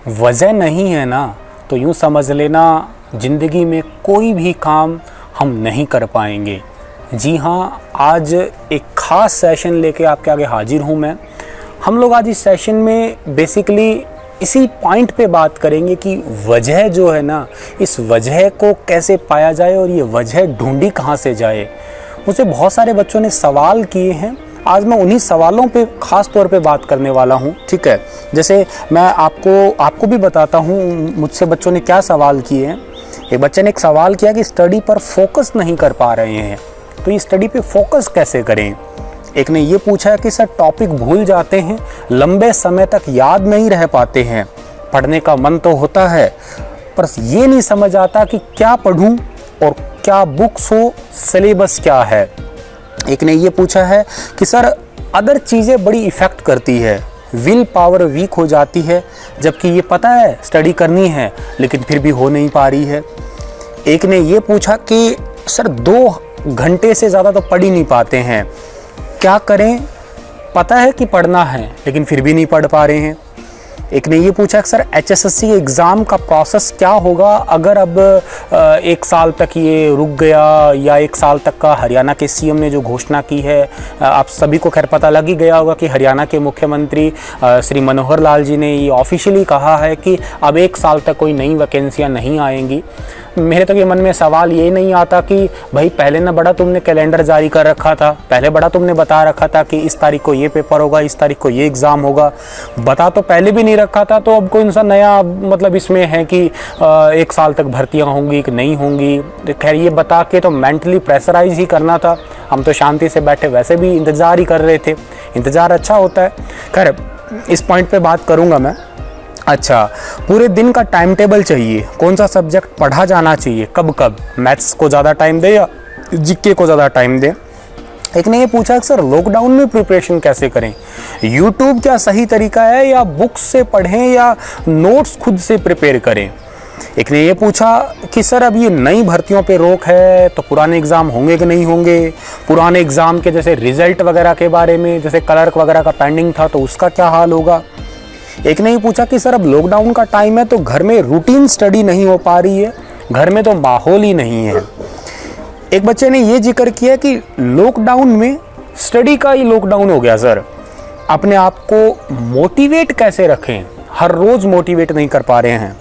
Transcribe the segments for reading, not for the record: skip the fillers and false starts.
वजह नहीं है ना तो यूँ समझ लेना ज़िंदगी में कोई भी काम हम नहीं कर पाएंगे। जी हाँ, आज एक ख़ास सेशन लेके आपके आगे हाजिर हूँ मैं। हम लोग आज इस सेशन में बेसिकली इसी पॉइंट पे बात करेंगे कि वजह जो है ना, इस वजह को कैसे पाया जाए और ये वजह ढूंढी कहाँ से जाए। मुझसे बहुत सारे बच्चों ने सवाल किए हैं, आज मैं उन्हीं सवालों पे ख़ास तौर पे बात करने वाला हूँ। ठीक है, जैसे मैं आपको भी बताता हूँ मुझसे बच्चों ने क्या सवाल किए हैं। एक बच्चे ने एक सवाल किया कि स्टडी पर फोकस नहीं कर पा रहे हैं, तो ये स्टडी पे फोकस कैसे करें। एक ने ये पूछा कि सर टॉपिक भूल जाते हैं, लंबे समय तक याद नहीं रह पाते हैं, पढ़ने का मन तो होता है पर ये नहीं समझ आता कि क्या पढूं और क्या बुक्स हो, सिलेबस क्या है। एक ने ये पूछा है कि सर अदर चीज़ें बड़ी इफ़ेक्ट करती है, विल पावर वीक हो जाती है, जबकि ये पता है स्टडी करनी है लेकिन फिर भी हो नहीं पा रही है। एक ने ये पूछा कि सर 2 घंटे से ज़्यादा तो पढ़ ही नहीं पाते हैं, क्या करें, पता है कि पढ़ना है लेकिन फिर भी नहीं पढ़ पा रहे हैं। एक ने ये पूछा कि सर HSSC एग्ज़ाम का प्रोसेस क्या होगा अगर अब 1 साल तक ये रुक गया, या 1 साल तक का हरियाणा के CM ने जो घोषणा की है, आप सभी को खैर पता लग ही गया होगा कि हरियाणा के मुख्यमंत्री श्री मनोहर लाल जी ने ये ऑफिशियली कहा है कि अब 1 साल तक कोई नई वैकेंसियाँ नहीं आएंगी। मेरे तो ये मन में सवाल ये नहीं आता कि भाई पहले ना बड़ा तुमने कैलेंडर जारी कर रखा था, पहले बड़ा तुमने बता रखा था कि इस तारीख को ये पेपर होगा, इस तारीख को ये एग्ज़ाम होगा, बता तो पहले भी नहीं रखा था, तो अब कोई सा नया मतलब इसमें है कि 1 साल तक भर्तियां होंगी कि नहीं होंगी। खैर ये बता के तो मेंटली प्रेशराइज ही करना था, हम तो शांति से बैठे वैसे भी इंतज़ार ही कर रहे थे, इंतज़ार अच्छा होता है। खैर इस पॉइंट पर बात करूँगा मैं। अच्छा, पूरे दिन का टाइम टेबल चाहिए, कौन सा सब्जेक्ट पढ़ा जाना चाहिए, कब कब, मैथ्स को ज़्यादा टाइम दे या जीके को ज़्यादा टाइम दे। एक ने ये पूछा कि सर लॉकडाउन में प्रिपरेशन कैसे करें, यूट्यूब क्या सही तरीका है या बुक्स से पढ़ें या नोट्स खुद से प्रिपेयर करें। एक ने ये पूछा कि सर अब ये नई भर्तियों पे रोक है तो पुराने एग्ज़ाम होंगे कि नहीं होंगे, पुराने एग्ज़ाम के जैसे रिज़ल्ट वगैरह के बारे में, जैसे क्लर्क वगैरह का पेंडिंग था तो उसका क्या हाल होगा। एक ने ये पूछा कि सर अब लॉकडाउन का टाइम है तो घर में रूटीन स्टडी नहीं हो पा रही है, घर में तो माहौल ही नहीं है। एक बच्चे ने ये जिक्र किया कि लॉकडाउन में स्टडी का ही लॉकडाउन हो गया सर, अपने आप को मोटिवेट कैसे रखें, हर रोज़ मोटिवेट नहीं कर पा रहे हैं।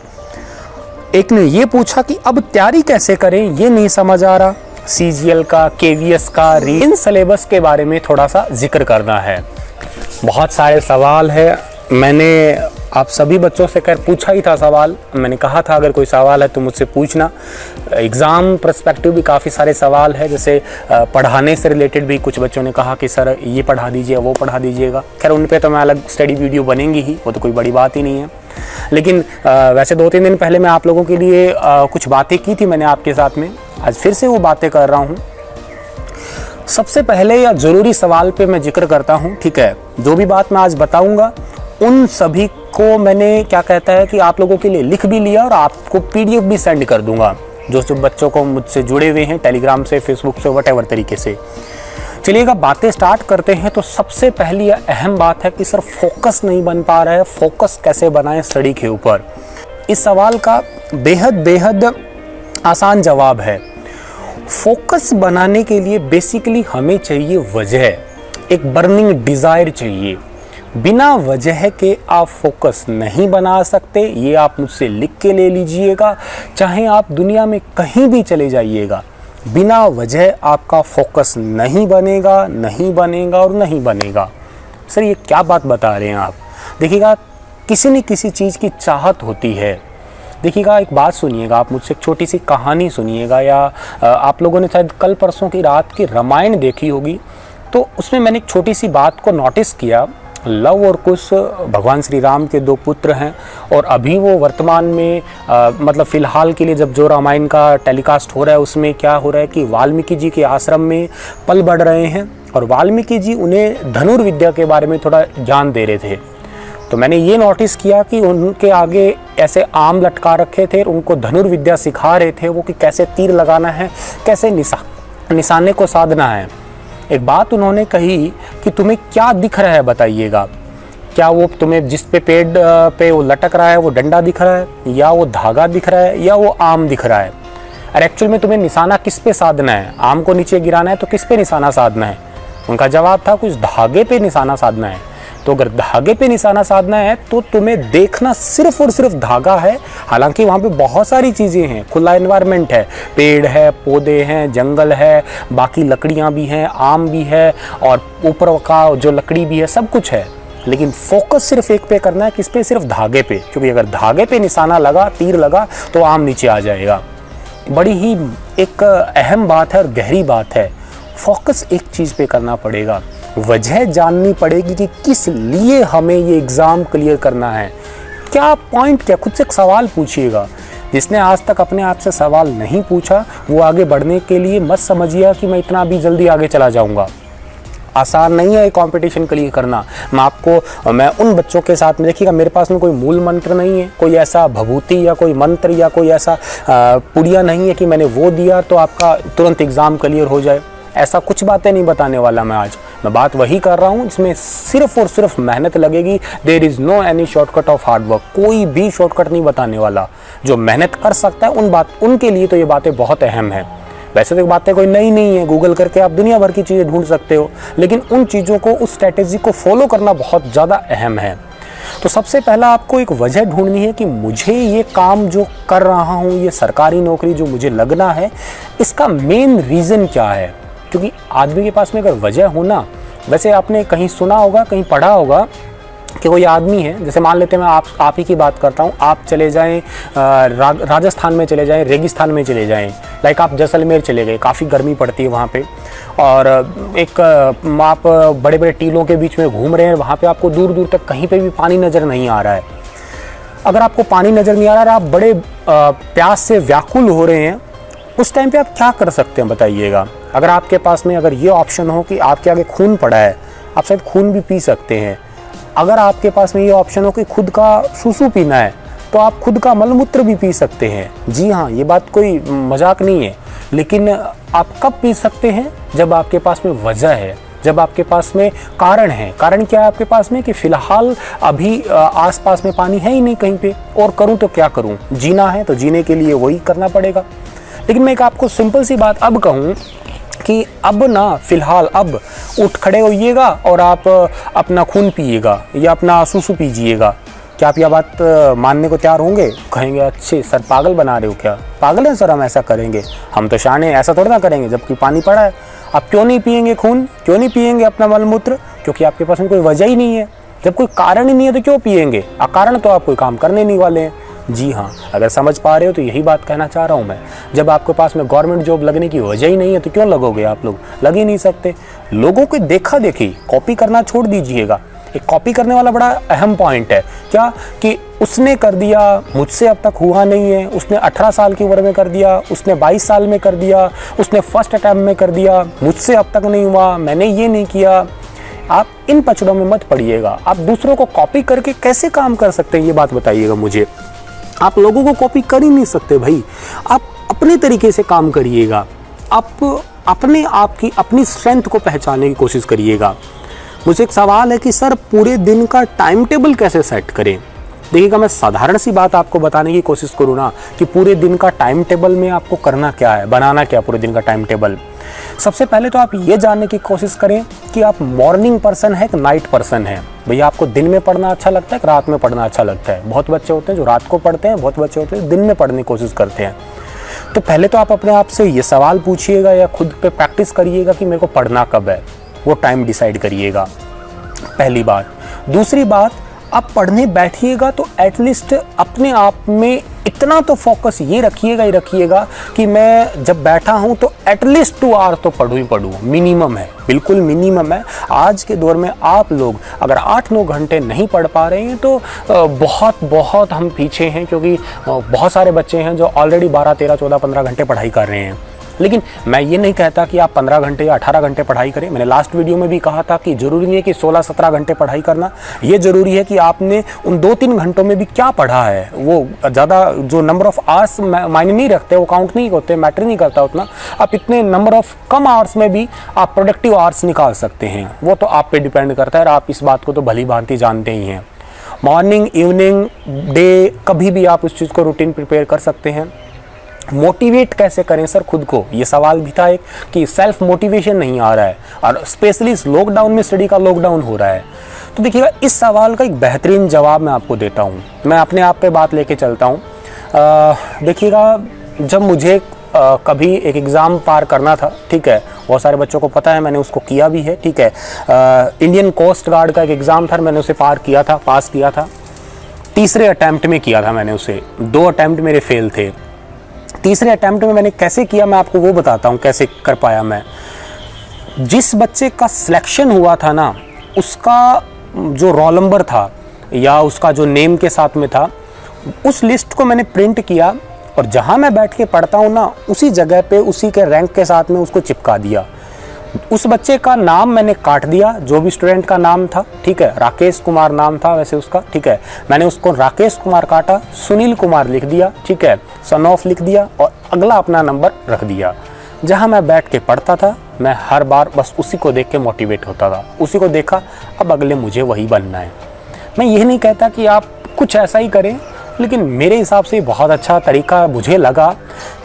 एक ने ये पूछा कि अब तैयारी कैसे करें, ये नहीं समझ आ रहा, CGL का, KVS का, इन सिलेबस के बारे में थोड़ा सा जिक्र करना है। बहुत सारे सवाल है, मैंने आप सभी बच्चों से खैर पूछा ही था सवाल, मैंने कहा था अगर कोई सवाल है तो मुझसे पूछना। एग्ज़ाम पर्सपेक्टिव भी काफ़ी सारे सवाल है, जैसे पढ़ाने से रिलेटेड भी कुछ बच्चों ने कहा कि सर ये पढ़ा दीजिए, वो पढ़ा दीजिएगा। खैर उन पे तो मैं अलग स्टडी वीडियो बनेंगी ही, वो तो कोई बड़ी बात ही नहीं है। लेकिन वैसे 2-3 दिन पहले मैं आप लोगों के लिए कुछ बातें की थी मैंने आपके साथ में, आज फिर से वो बातें कर रहा हूँ। सबसे पहले या ज़रूरी सवाल पे मैं जिक्र करता हूँ, ठीक है, जो भी बात मैं आज बताऊँगा उन सभी को मैंने क्या कहता है कि आप लोगों के लिए लिख भी लिया और आपको PDF भी सेंड कर दूंगा, जो बच्चों को मुझसे जुड़े हुए हैं टेलीग्राम से, फेसबुक से, वटेवर तरीके से। चलिएगा बातें स्टार्ट करते हैं। तो सबसे पहली अहम बात है कि सर फोकस नहीं बन पा रहा है, फोकस कैसे बनाएं स्टडी के ऊपर। इस सवाल का बेहद आसान जवाब है। फोकस बनाने के लिए बेसिकली हमें चाहिए वजह, एक बर्निंग डिज़ायर चाहिए। बिना वजह के आप फोकस नहीं बना सकते, ये आप मुझसे लिख के ले लीजिएगा, चाहे आप दुनिया में कहीं भी चले जाइएगा, बिना वजह आपका फोकस नहीं बनेगा और नहीं बनेगा। सर ये क्या बात बता रहे हैं आप। देखिएगा किसी न किसी चीज़ की चाहत होती है। देखिएगा एक बात सुनिएगा, आप मुझसे एक छोटी सी कहानी सुनिएगा, या आप लोगों ने शायद कल परसों की रात की रामायण देखी होगी, तो उसमें मैंने एक छोटी सी बात को नोटिस किया। लव और कुश भगवान श्री राम के 2 पुत्र हैं, और अभी वो वर्तमान में मतलब फ़िलहाल के लिए जब जो रामायण का टेलीकास्ट हो रहा है उसमें क्या हो रहा है कि वाल्मीकि जी के आश्रम में पल बढ़ रहे हैं, और वाल्मीकि जी उन्हें धनुर्विद्या के बारे में थोड़ा ज्ञान दे रहे थे। तो मैंने ये नोटिस किया कि उनके आगे ऐसे आम लटका रखे थे, उनको धनुर्विद्या सिखा रहे थे वो कि कैसे तीर लगाना है, कैसे निशाने को साधना है। एक बात उन्होंने कही कि तुम्हें क्या दिख रहा है बताइएगा। क्या वो तुम्हें जिस पे पेड़ पे वो लटक रहा है वो डंडा दिख रहा है, या वो धागा दिख रहा है, या वो आम दिख रहा है? और एक्चुअल में तुम्हें निशाना किस पे साधना है? आम को नीचे गिराना है तो किस पे निशाना साधना है? उनका जवाब था कुछ धागे पे निशाना साधना है। तो अगर धागे पे निशाना साधना है तो तुम्हें देखना सिर्फ और सिर्फ धागा है। हालांकि वहाँ पे बहुत सारी चीज़ें हैं, खुला एनवायरनमेंट है, पेड़ है, पौधे हैं, जंगल है, बाकी लकड़ियाँ भी हैं, आम भी है, और ऊपर का जो लकड़ी भी है, सब कुछ है। लेकिन फोकस सिर्फ एक पे करना है, किस पे? सिर्फ धागे पे। क्योंकि अगर धागे पे निशाना लगा, तीर लगा, तो आम नीचे आ जाएगा। बड़ी ही एक अहम बात है और गहरी बात है। फोकस एक चीज़ पे करना पड़ेगा, वजह जाननी पड़ेगी कि किस लिए हमें ये एग्ज़ाम क्लियर करना है, क्या पॉइंट, क्या। खुद से एक सवाल पूछिएगा। जिसने आज तक अपने आप से सवाल नहीं पूछा वो आगे बढ़ने के लिए मत समझिएगा कि मैं इतना अभी जल्दी आगे चला जाऊंगा। आसान नहीं है ये कंपटीशन क्लियर करना। मैं उन बच्चों के साथ में, देखिएगा, मेरे पास में कोई मूल मंत्र नहीं है, कोई ऐसा भभूति या कोई मंत्र या कोई ऐसा पुड़िया नहीं है कि मैंने वो दिया तो आपका तुरंत एग्ज़ाम क्लियर हो जाए। ऐसा कुछ बातें नहीं बताने वाला मैं आज। मैं बात वही कर रहा हूँ जिसमें सिर्फ और सिर्फ मेहनत लगेगी। There is no any shortcut of hard work. कोई भी शॉर्टकट नहीं बताने वाला। जो मेहनत कर सकता है उनके लिए तो ये बातें बहुत अहम हैं। वैसे तो बातें कोई नई नहीं है, गूगल करके आप दुनिया भर की चीज़ें ढूंढ सकते हो, लेकिन उन चीज़ों को, उस स्ट्रैटेजी को फॉलो करना बहुत ज़्यादा अहम है। तो सबसे पहला आपको एक वजह ढूंढनी है कि मुझे ये काम जो कर रहा हूँ, ये सरकारी नौकरी जो मुझे लगना है, इसका मेन रीज़न क्या है। क्योंकि आदमी के पास में अगर वजह हो ना, वैसे आपने कहीं सुना होगा, कहीं पढ़ा होगा कि कोई आदमी है, जैसे मान लेते हैं मैं आप ही की बात करता हूँ, आप चले जाएं राजस्थान में चले जाएं, रेगिस्तान में चले जाएं, लाइक आप जैसलमेर चले गए, काफ़ी गर्मी पड़ती है वहाँ पे, और आप बड़े बड़े टीलों के बीच में घूम रहे हैं, वहाँ पे आपको दूर दूर तक कहीं पे भी पानी नज़र नहीं आ रहा है। अगर आपको पानी नज़र नहीं आ रहा है, आप बड़े प्यास से व्याकुल हो रहे हैं, उस टाइम पे आप क्या कर सकते हैं बताइएगा। अगर आपके पास में अगर ये ऑप्शन हो कि आपके आगे खून पड़ा है, आप शायद खून भी पी सकते हैं। अगर आपके पास में ये ऑप्शन हो कि खुद का सूसू पीना है, तो आप खुद का मलमूत्र भी पी सकते हैं। जी हाँ, ये बात कोई मजाक नहीं है। लेकिन आप कब पी सकते हैं? जब आपके पास में वजह है, जब आपके पास में कारण है। कारण क्या है आपके पास में? कि फ़िलहाल अभी आसपास में पानी है ही नहीं कहीं पे, और करूँ तो क्या करूँ। जीना है तो जीने के लिए वही करना पड़ेगा। लेकिन मैं एक आपको सिंपल सी बात अब कहूँ कि अब ना, फ़िलहाल अब उठ खड़े होइएगा और आप अपना खून पिएगा या अपना सूसू पीजिएगा। क्या आप यह बात मानने को तैयार होंगे? कहेंगे अच्छे सर पागल बना रहे हो क्या? पागल हैं सर हम ऐसा करेंगे? हम तो शाने ऐसा थोड़ा ना करेंगे जबकि पानी पड़ा है। आप क्यों नहीं पिएंगे खून? क्यों नहीं पिएंगे अपना मलमूत्र? क्योंकि आपके पास में कोई वजह ही नहीं है। जब कोई कारण ही नहीं है तो क्यों पिएंगे? अकारण तो आप कोई काम करने नहीं वाले हैं। जी हाँ, अगर समझ पा रहे हो तो यही बात कहना चाह रहा हूँ मैं। जब आपके पास में गवर्नमेंट जॉब लगने की वजह ही नहीं है तो क्यों लगोगे आप लोग? लग ही नहीं सकते। लोगों की देखा देखी कॉपी करना छोड़ दीजिएगा। एक कॉपी करने वाला बड़ा अहम पॉइंट है क्या, कि उसने कर दिया, मुझसे अब तक हुआ नहीं है, उसने 18 साल की उम्र में कर दिया, उसने 22 साल में कर दिया, उसने फर्स्ट अटैम्प्ट में कर दिया, मुझसे अब तक नहीं हुआ, मैंने ये नहीं किया। आप इन पचड़ों में मत पड़िएगा। आप दूसरों को कॉपी करके कैसे काम कर सकते हैं ये बात बताइएगा मुझे। आप लोगों को कॉपी कर ही नहीं सकते भाई। आप अपने तरीके से काम करिएगा। आप अपने आप की अपनी स्ट्रेंथ को पहचानने की कोशिश करिएगा। मुझे एक सवाल है कि सर पूरे दिन का टाइम टेबल कैसे सेट करें? देखिएगा, मैं साधारण सी बात आपको बताने की कोशिश करूँ ना कि पूरे दिन का टाइम टेबल में आपको करना क्या है, बनाना क्या पूरे दिन का टाइम टेबल। सबसे पहले तो आप ये जानने की कोशिश करें कि आप मॉर्निंग पर्सन है कि नाइट पर्सन है। भैया आपको दिन में पढ़ना अच्छा लगता है कि रात में पढ़ना अच्छा लगता है? बहुत बच्चे होते हैं जो रात को पढ़ते हैं, बहुत बच्चे होते हैं दिन में पढ़ने की कोशिश करते हैं। तो पहले तो आप अपने आप से ये सवाल पूछिएगा या खुद पे प्रैक्टिस करिएगा कि मेरे को पढ़ना कब है, वो टाइम डिसाइड करिएगा, पहली बात। दूसरी बात, आप पढ़ने बैठिएगा तो एटलीस्ट अपने आप में इतना तो फोकस ये रखिएगा ही रखिएगा कि मैं जब बैठा हूँ तो एटलीस्ट 2 आवर तो पढ़ूँ ही पढ़ूँ। मिनिमम है, बिल्कुल मिनिमम है। आज के दौर में आप लोग अगर 8-9 घंटे नहीं पढ़ पा रहे हैं तो बहुत हम पीछे हैं, क्योंकि बहुत सारे बच्चे हैं जो ऑलरेडी 12, 13, 14, 15 घंटे पढ़ाई कर रहे हैं। लेकिन मैं ये नहीं कहता कि आप 15 घंटे या 18 घंटे पढ़ाई करें। मैंने लास्ट वीडियो में भी कहा था कि ज़रूरी नहीं है कि 16-17 घंटे पढ़ाई करना, ये ज़रूरी है कि आपने उन 2-3 घंटों में भी क्या पढ़ा है। वो ज़्यादा जो नंबर ऑफ़ आवर्स मायने नहीं रखते, वो काउंट नहीं होते, मैटर नहीं करता उतना। आप इतने नंबर ऑफ़ कम आवर्स में भी आप प्रोडक्टिव आवर्स निकाल सकते हैं, वो तो आप पे डिपेंड करता है और आप इस बात को तो भली भांति जानते ही हैं। मॉर्निंग, इवनिंग, डे, कभी भी आप उस चीज़ को रूटीन प्रिपेयर कर सकते हैं। मोटिवेट कैसे करें सर खुद को, ये सवाल भी था एक कि सेल्फ मोटिवेशन नहीं आ रहा है और स्पेशली इस लॉकडाउन में, स्टडी का लॉकडाउन हो रहा है। तो देखिएगा, इस सवाल का एक बेहतरीन जवाब मैं आपको देता हूँ। मैं अपने आप पे बात लेके चलता हूँ। देखिएगा, जब मुझे कभी एक एग्ज़ाम पार करना था, ठीक है, बहुत सारे बच्चों को पता है, मैंने उसको किया भी है, ठीक है। इंडियन कोस्ट गार्ड का एक एग्ज़ाम था, मैंने उसे पास किया था। तीसरे अटैम्प्ट में किया था मैंने उसे, 2 अटैम्प्ट मेरे फेल थे। तीसरे अटैम्प्ट में मैंने कैसे किया, मैं आपको वो बताता हूँ कैसे कर पाया मैं। जिस बच्चे का सिलेक्शन हुआ था ना, उसका जो रोल नंबर था या उसका जो नेम के साथ में था, उस लिस्ट को मैंने प्रिंट किया और जहाँ मैं बैठ के पढ़ता हूँ ना, उसी जगह पे उसी के रैंक के साथ में उसको चिपका दिया। उस बच्चे का नाम मैंने काट दिया, जो भी स्टूडेंट का नाम था, ठीक है, राकेश कुमार नाम था वैसे उसका, ठीक है, मैंने उसको राकेश कुमार काटा, सुनील कुमार लिख दिया, ठीक है, सन ऑफ लिख दिया और अगला अपना नंबर रख दिया। जहाँ मैं बैठ के पढ़ता था, मैं हर बार बस उसी को देख के मोटिवेट होता था, उसी को देखा, अब अगले मुझे वही बनना है। मैं यह नहीं कहता कि आप कुछ ऐसा ही करें, लेकिन मेरे हिसाब से बहुत अच्छा तरीका मुझे लगा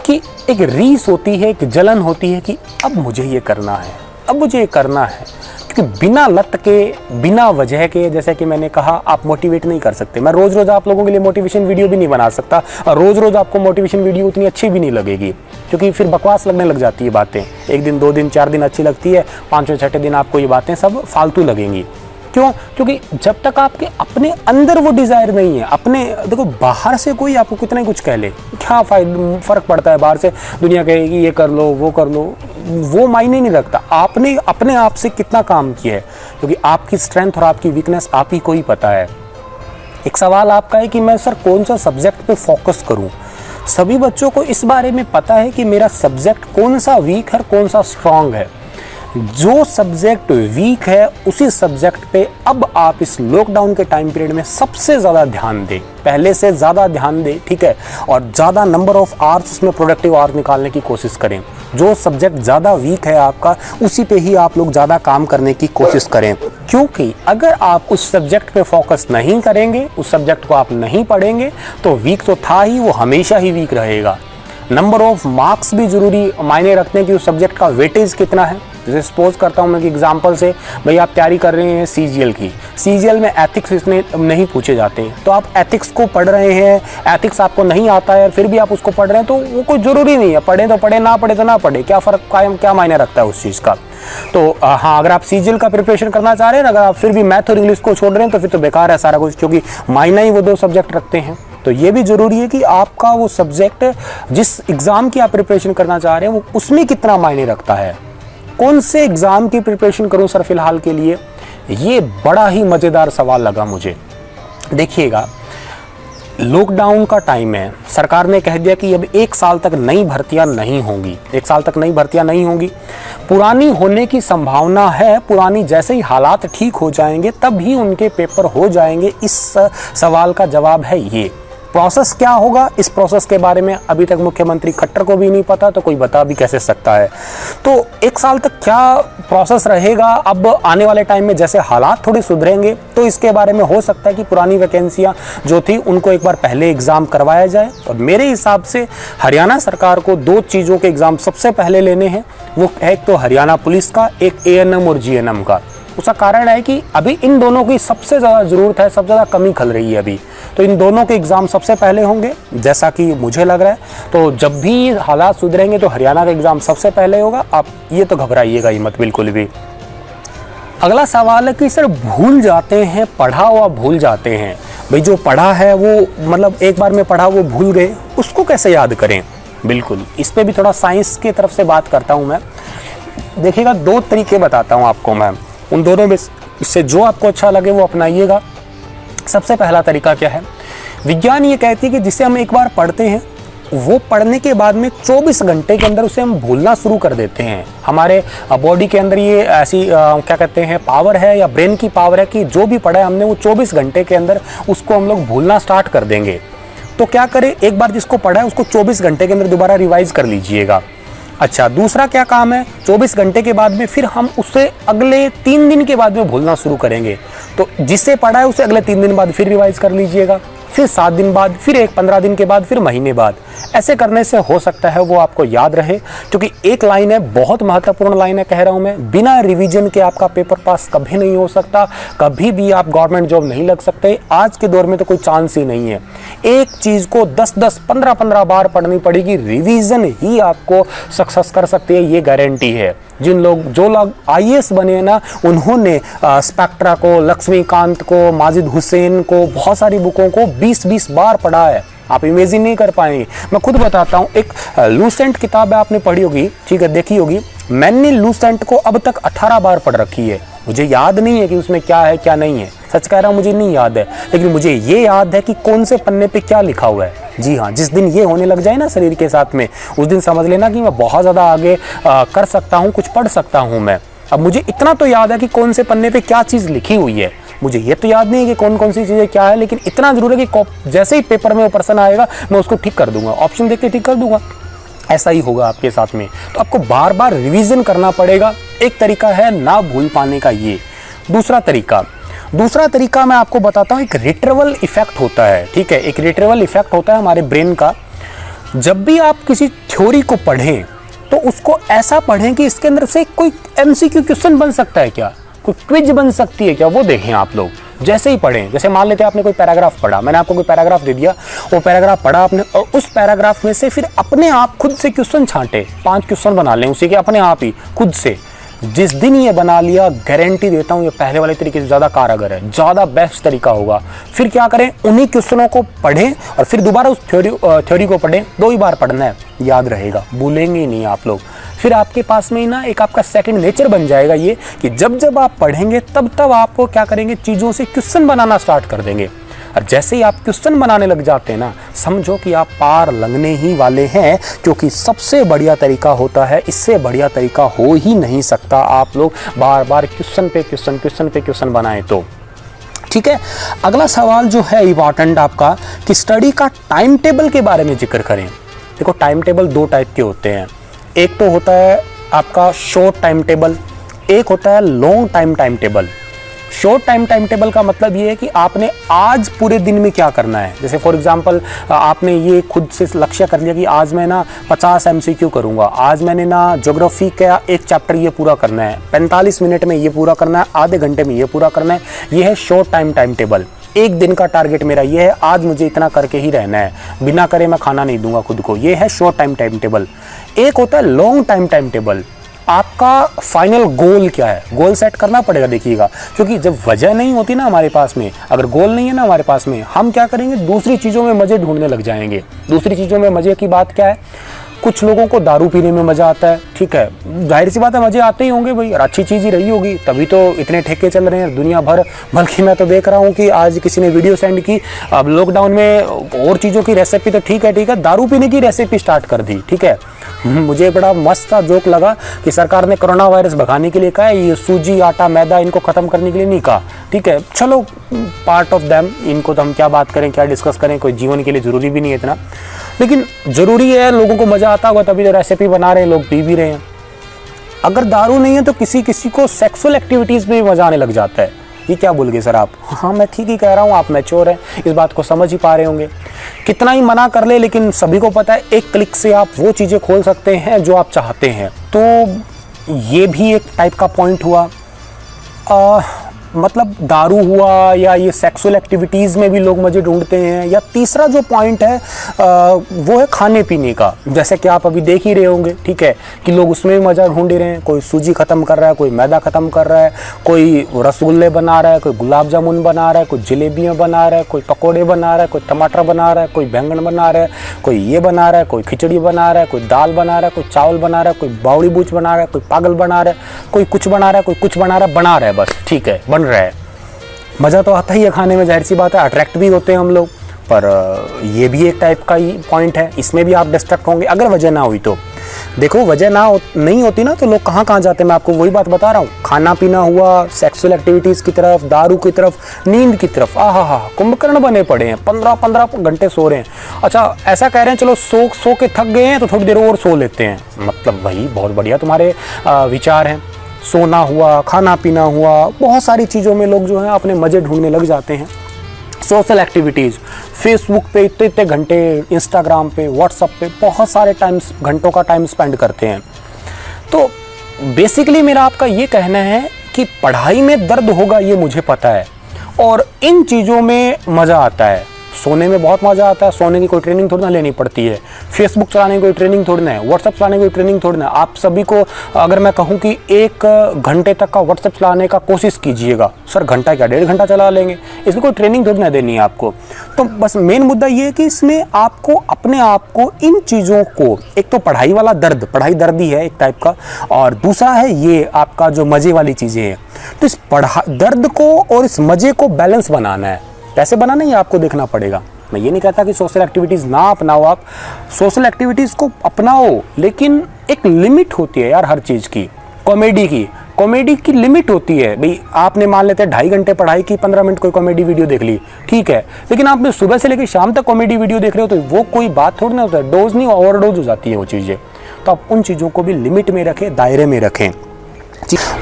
कि एक रीस होती है, एक जलन होती है कि अब मुझे ये करना है, अब मुझे ये करना है। क्योंकि बिना लत के, बिना वजह के, जैसे कि मैंने कहा, आप मोटिवेट नहीं कर सकते। मैं रोज़ रोज़ आप लोगों के लिए मोटिवेशन वीडियो भी नहीं बना सकता और रोज़ रोज़ आपको मोटिवेशन वीडियो उतनी अच्छी भी नहीं लगेगी, क्योंकि फिर बकवास लगने लग जाती है बातें। 1 दिन, 2 दिन, 4 दिन अच्छी लगती है, 5वें 6ठे दिन आपको ये बातें सब फालतू लगेंगी। क्यों? क्योंकि जब तक आपके अपने अंदर वो डिज़ायर नहीं है, अपने, देखो बाहर से कोई आपको कितना ही कुछ कह ले, क्या फ़र्क पड़ता है बाहर से दुनिया कहेगी ये कर लो, वो कर लो, वो मायने नहीं रखता। आपने अपने आप से कितना काम किया है, क्योंकि आपकी स्ट्रेंथ और आपकी वीकनेस आप ही को ही पता है। एक सवाल आपका है कि मैं सर कौन सा सब्जेक्ट पे फोकस करूं। सभी बच्चों को इस बारे में पता है कि मेरा सब्जेक्ट कौन सा वीक है, कौन सा स्ट्रांग है। जो सब्जेक्ट वीक है उसी सब्जेक्ट पे अब आप इस लॉकडाउन के टाइम पीरियड में सबसे ज़्यादा ध्यान दें, पहले से ज़्यादा ध्यान दें, ठीक है, और ज़्यादा नंबर ऑफ आवर्स उसमें प्रोडक्टिव आवर्स निकालने की कोशिश करें। जो सब्जेक्ट ज़्यादा वीक है आपका, उसी पे ही आप लोग ज़्यादा काम करने की कोशिश करें, क्योंकि अगर आप उस सब्जेक्ट पे फोकस नहीं करेंगे, उस सब्जेक्ट को आप नहीं पढ़ेंगे, तो वीक तो था ही, वो हमेशा ही वीक रहेगा। नंबर ऑफ मार्क्स भी ज़रूरी मायने रखते हैं कि उस सब्जेक्ट का वेटेज कितना है। जैसे सपोज करता हूँ मैं कि एग्जांपल से, भाई आप तैयारी कर रहे हैं सीजीएल की, सीजीएल में एथिक्स इसमें नहीं पूछे जाते, तो आप एथिक्स को पढ़ रहे हैं, एथिक्स आपको नहीं आता है, फिर भी आप उसको पढ़ रहे हैं, तो वो कोई ज़रूरी नहीं है, पढ़े तो पढ़े, ना पढ़े तो ना पढ़े, क्या फ़र्क, क्या मायने रखता है उस चीज़ का। तो हाँ, अगर आप सीजीएल का प्रिपरेशन करना चाह रहे हैं, अगर आप फिर भी मैथ और इंग्लिश को छोड़ रहे हैं, तो फिर तो बेकार है सारा कुछ, क्योंकि मायना ही वो 2 सब्जेक्ट रखते हैं। तो ये भी ज़रूरी है कि आपका वो सब्जेक्ट, जिस एग्ज़ाम की आप प्रिपरेशन करना चाह रहे हैं, वो उसमें कितना मायने रखता है। कौन से एग्ज़ाम की प्रिपरेशन करूं सर फिलहाल के लिए, ये बड़ा ही मज़ेदार सवाल लगा मुझे। देखिएगा, लॉकडाउन का टाइम है, सरकार ने कह दिया कि अब 1 साल तक नई भर्तियां नहीं होंगी, 1 साल तक नई भर्तियां नहीं होंगी। पुरानी होने की संभावना है, पुरानी जैसे ही हालात ठीक हो जाएंगे तब ही उनके पेपर हो जाएंगे। इस सवाल का जवाब है ये। प्रोसेस क्या होगा, इस प्रोसेस के बारे में अभी तक मुख्यमंत्री खट्टर को भी नहीं पता, तो कोई बता भी कैसे सकता है। तो 1 साल तक क्या प्रोसेस रहेगा, अब आने वाले टाइम में जैसे हालात थोड़े सुधरेंगे तो इसके बारे में हो सकता है कि पुरानी वैकेंसियां जो थी उनको एक बार पहले एग्ज़ाम करवाया जाए। और मेरे हिसाब से हरियाणा सरकार को 2 चीज़ों के एग्ज़ाम सबसे पहले लेने हैं। वो एक तो हरियाणा पुलिस का, एक एएनएम और जीएनएम का। उसका कारण है कि अभी इन दोनों की सबसे ज़्यादा ज़रूरत है, सबसे ज़्यादा कमी खल रही है अभी, तो इन दोनों के एग्ज़ाम सबसे पहले होंगे जैसा कि मुझे लग रहा है। तो जब भी हालात सुधरेंगे तो हरियाणा का एग्ज़ाम सबसे पहले होगा, आप ये तो घबराइएगा ही मत बिल्कुल भी। अगला सवाल है कि सर भूल जाते हैं, पढ़ा हुआ भूल जाते हैं, भाई जो पढ़ा है वो, मतलब एक बार में पढ़ा वो भूल गए, उसको कैसे याद करें। बिल्कुल, इस पर भी थोड़ा साइंस की तरफ से बात करता हूँ मैं। देखिएगा, 2 तरीके बताता हूँ आपको मैं, उन दोनों में से जो आपको अच्छा लगे वो अपनाइएगा। सबसे पहला तरीका क्या है, विज्ञान ये कहती है कि जिसे हम एक बार पढ़ते हैं वो पढ़ने के बाद में 24 घंटे के अंदर उसे हम भूलना शुरू कर देते हैं। हमारे बॉडी के अंदर ये ऐसी क्या कहते हैं पावर है या ब्रेन की पावर है कि जो भी पढ़ा है हमने वो 24 घंटे के अंदर उसको हम लोग भूलना स्टार्ट कर देंगे। तो क्या करें, एक बार जिसको पढ़ा है उसको 24 घंटे के अंदर दोबारा रिवाइज कर लीजिएगा। अच्छा, दूसरा क्या काम है, 24 घंटे के बाद में फिर हम उसे अगले 3 दिन के बाद में भूलना शुरू करेंगे। तो जिससे पढ़ा है उसे अगले 3 दिन बाद फिर रिवाइज कर लीजिएगा, फिर 7 दिन बाद, फिर 15 दिन के बाद, फिर महीने बाद। ऐसे करने से हो सकता है वो आपको याद रहे, क्योंकि एक लाइन है, बहुत महत्वपूर्ण लाइन है, कह रहा हूं मैं, बिना रिवीजन के आपका पेपर पास कभी नहीं हो सकता, कभी भी आप गवर्नमेंट जॉब नहीं लग सकते। आज के दौर में तो कोई चांस ही नहीं है। एक चीज को 10-10, 15-15 बार पढ़नी पड़ेगी, रिवीजन ही आपको सक्सेस कर सकती है, ये गारंटी है। जो लोग IAS बने ना, उन्होंने स्पेक्ट्रा को, लक्ष्मीकांत को, माजिद हुसैन को, बहुत सारी बुकों को 20-20 बार पढ़ा है। आप इमेजिन नहीं कर पाएंगे। मैं खुद बताता हूँ, एक लूसेंट किताब है, आपने पढ़ी होगी, ठीक है, देखी होगी। मैंने लूसेंट को अब तक 18 बार पढ़ रखी है। मुझे याद नहीं है कि उसमें क्या है क्या नहीं है, सच कह रहा हूँ, मुझे नहीं याद है, लेकिन मुझे ये याद है कि कौन से पन्ने पे क्या लिखा हुआ है। जी हाँ, जिस दिन ये होने लग जाए ना शरीर के साथ में, उस दिन समझ लेना कि मैं बहुत ज़्यादा आगे कर सकता हूँ, कुछ पढ़ सकता हूँ मैं। अब मुझे इतना तो याद है कि कौन से पन्ने पे क्या चीज़ लिखी हुई है। मुझे ये तो याद नहीं है कि कौन कौन सी चीज़ें क्या है, लेकिन इतना जरूर है कि जैसे ही पेपर में वो प्रश्न आएगा मैं उसको ठीक कर दूंगा, ऑप्शन देख के ठीक कर दूंगा। ऐसा ही होगा आपके साथ में। तो आपको बार बार रिवीजन करना पड़ेगा। एक तरीका है ना भूल पाने का ये। दूसरा तरीका मैं आपको बताता हूँ, एक रिट्रीवल इफेक्ट होता है, ठीक है। एक रिट्रीवल इफेक्ट होता है हमारे ब्रेन का। जब भी आप किसी थ्योरी को पढ़ें तो उसको ऐसा पढ़ें कि इसके अंदर से कोई MCQ क्वेश्चन बन सकता है क्या, कोई क्विज बन सकती है क्या, वो देखें आप लोग। जैसे ही पढ़ें, जैसे मान लेते हैं आपने कोई पैराग्राफ पढ़ा, मैंने आपको कोई पैराग्राफ दे दिया, वो पैराग्राफ पढ़ा आपने, और उस पैराग्राफ में से फिर अपने आप खुद से क्वेश्चन छांटे, 5 क्वेश्चन बना लें उसी के अपने आप ही खुद से। जिस दिन ये बना लिया, गारंटी देता हूँ ये पहले वाले तरीके से ज़्यादा कारगर है, ज़्यादा बेस्ट तरीका होगा। फिर क्या करें, उन्हीं क्वेश्चनों को पढ़ें और फिर दोबारा उस थ्योरी को पढ़ें। 2 ही बार पढ़ना है, याद रहेगा, भूलेंगे ही नहीं आप लोग। फिर आपके पास में ही ना एक आपका सेकंड नेचर बन जाएगा ये, कि जब जब आप पढ़ेंगे तब आपको क्या करेंगे, चीज़ों से क्वेश्चन बनाना स्टार्ट कर देंगे। और जैसे ही आप क्वेश्चन बनाने लग जाते हैं ना, समझो कि आप पार लगने ही वाले हैं, क्योंकि सबसे बढ़िया तरीका होता है, इससे बढ़िया तरीका हो ही नहीं सकता। आप लोग बार बार क्वेश्चन पे क्वेश्चन बनाएं तो, ठीक है। अगला सवाल जो है इंपॉर्टेंट आपका, कि स्टडी का टाइम टेबल के बारे में जिक्र करें। देखो, टाइम टेबल 2 टाइप के होते हैं। एक तो होता है आपका शॉर्ट टाइम टेबल, एक होता है long time table. Short time table का मतलब ये है कि आपने आज पूरे दिन में क्या करना है। जैसे फॉर एग्जांपल आपने ये खुद से लक्ष्य कर लिया कि आज मैं ना 50 MCQ करूँगा, आज मैंने ना ज्योग्राफी का एक चैप्टर ये पूरा करना है, 45 मिनट में ये पूरा करना है, आधे घंटे में ये पूरा करना है। ये है शॉर्ट टाइम टेबल। एक दिन का टारगेट मेरा ये है, आज मुझे इतना करके ही रहना है, बिना करे मैं खाना नहीं दूंगा खुद को। ये है शॉर्ट टाइम टेबल। एक होता है लॉन्ग टाइम टेबल। आपका फाइनल गोल क्या है, गोल सेट करना पड़ेगा। देखिएगा, क्योंकि जब वजह नहीं होती ना हमारे पास में, अगर गोल नहीं है ना हमारे पास में, हम क्या करेंगे, दूसरी चीज़ों में मज़े ढूंढने लग जाएंगे। दूसरी चीज़ों में मज़े की बात क्या है, कुछ लोगों को दारू पीने में मज़ा आता है, ठीक है, जाहिर सी बात है मज़े आते ही होंगे भाई, और अच्छी चीज़ ही रही होगी, तभी तो इतने ठेके चल रहे हैं दुनिया भर। बल्कि मैं तो देख रहा हूँ कि आज किसी ने वीडियो सेंड की, अब लॉकडाउन में और चीज़ों की रेसिपी तो ठीक है, दारू पीने की रेसिपी स्टार्ट कर दी, ठीक है। मुझे बड़ा मस्त सा जोक लगा कि सरकार ने कोरोना वायरस भगाने के लिए कहा है, ये सूजी, आटा, मैदा इनको ख़त्म करने के लिए नहीं कहा, ठीक है। चलो, पार्ट ऑफ दैम, इनको तो हम क्या बात करें, क्या डिस्कस करें, कोई जीवन के लिए ज़रूरी भी नहीं है इतना, लेकिन ज़रूरी है, लोगों को मज़ा आता होगा तभी तो रेसिपी बना रहे हैं, लोग पी भी रहे हैं। अगर दारू नहीं है तो किसी किसी को सेक्सुअल एक्टिविटीज़ में भी मज़ा आने लग जाता है। ये क्या बोल गए सर आप? हाँ, मैं ठीक ही कह रहा हूँ, आप मैच्योर हैं, इस बात को समझ ही पा रहे होंगे। कितना ही मना कर ले, लेकिन सभी को पता है एक क्लिक से आप वो चीज़ें खोल सकते हैं जो आप चाहते हैं। तो ये भी एक टाइप का पॉइंट हुआ। मतलब दारू हुआ, या ये सेक्सुअल एक्टिविटीज़ में भी लोग मज़े ढूंढते हैं। या तीसरा जो पॉइंट है वो है खाने पीने का। जैसे कि आप अभी देख ही रहे होंगे, ठीक है, कि लोग उसमें भी मज़ा ढूंढ ही रहे हैं। कोई सूजी ख़त्म कर रहा है, कोई मैदा ख़त्म कर रहा है, कोई रसगुल्ले बना रहा है, कोई गुलाब जामुन बना रहा है, कोई जलेबियाँ बना रहा है, कोई पकौड़े बना रहा है, कोई टमाटर बना रहा है, कोई बैंगन बना रहा है, कोई ये बना रहा है, कोई खिचड़ी बना रहा है, कोई दाल बना रहा है, कोई चावल बना रहा है, कोई बावड़ी बूच बना रहा है, कोई पागल बना रहा है, कोई कुछ बना रहा है, कोई कुछ बना रहा है, बस ठीक है, बन रहा है। मज़ा तो आता ही है खाने में, जाहिर सी बात है, अट्रैक्ट भी होते हैं हम लोग। पर ये भी एक टाइप का ही पॉइंट है, इसमें भी आप डिस्ट्रैक्ट होंगे अगर वजह ना हुई तो। देखो वजह नहीं होती ना तो लोग कहाँ कहाँ जाते हैं, मैं आपको वही बात बता रहा हूँ। खाना पीना हुआ, सेक्सुअल एक्टिविटीज़ की तरफ, दारू की तरफ, नींद की तरफ, हा कुंभकर्ण बने पड़े हैं, 15-15 घंटे सो रहे हैं। अच्छा ऐसा कह रहे हैं चलो सो के थक गए हैं तो थोड़ी देर और सो लेते हैं, मतलब वही बहुत बढ़िया तुम्हारे विचार हैं। सोना हुआ, खाना पीना हुआ, बहुत सारी चीज़ों में लोग जो है अपने मज़े ढूंढने लग जाते हैं। सोशल एक्टिविटीज़, फेसबुक पे इतने घंटे, इंस्टाग्राम पे, व्हाट्सएप पे बहुत सारे घंटों का टाइम स्पेंड करते हैं। तो बेसिकली मेरा आपका ये कहना है कि पढ़ाई में दर्द होगा ये मुझे पता है, और इन चीज़ों में मज़ा आता है। सोने में बहुत मज़ा आता है, सोने की कोई ट्रेनिंग थोड़ी ना लेनी पड़ती है, फेसबुक चलाने की कोई ट्रेनिंग थोड़ी ना है, व्हाट्सएप चलाने की कोई ट्रेनिंग थोड़ी ना। आप सभी को अगर मैं कहूँ कि 1 घंटे तक का व्हाट्सएप चलाने का कोशिश कीजिएगा, सर घंटा क्या 1.5 घंटा चला लेंगे, इसमें कोई ट्रेनिंग थोड़ी ना देनी है आपको। तो बस मेन मुद्दा ये है कि इसमें आपको अपने आप को इन चीज़ों को, एक तो पढ़ाई वाला दर्द, पढ़ाई दर्द ही है एक टाइप का, और दूसरा है ये आपका जो मज़े वाली चीज़ें हैं। तो इस दर्द को और इस मज़े को बैलेंस बनाना है। कैसे बनाना ये आपको देखना पड़ेगा। मैं ये नहीं कहता कि सोशल एक्टिविटीज़ ना अपनाओ, आप सोशल एक्टिविटीज़ को अपनाओ, लेकिन एक लिमिट होती है यार हर चीज़ की। कॉमेडी की लिमिट होती है भाई। आपने मान लेते हैं 2.5 घंटे पढ़ाई की, 15 मिनट कोई कॉमेडी वीडियो देख ली, ठीक है, लेकिन आपने सुबह से लेकर शाम तक कॉमेडी वीडियो देख रहे हो तो वो कोई बात थोड़ी ना होता है, डोज नहीं ओवरडोज हो जाती है वो चीज़ें। तो आप उन चीज़ों को भी लिमिट में रखें, दायरे में रखें।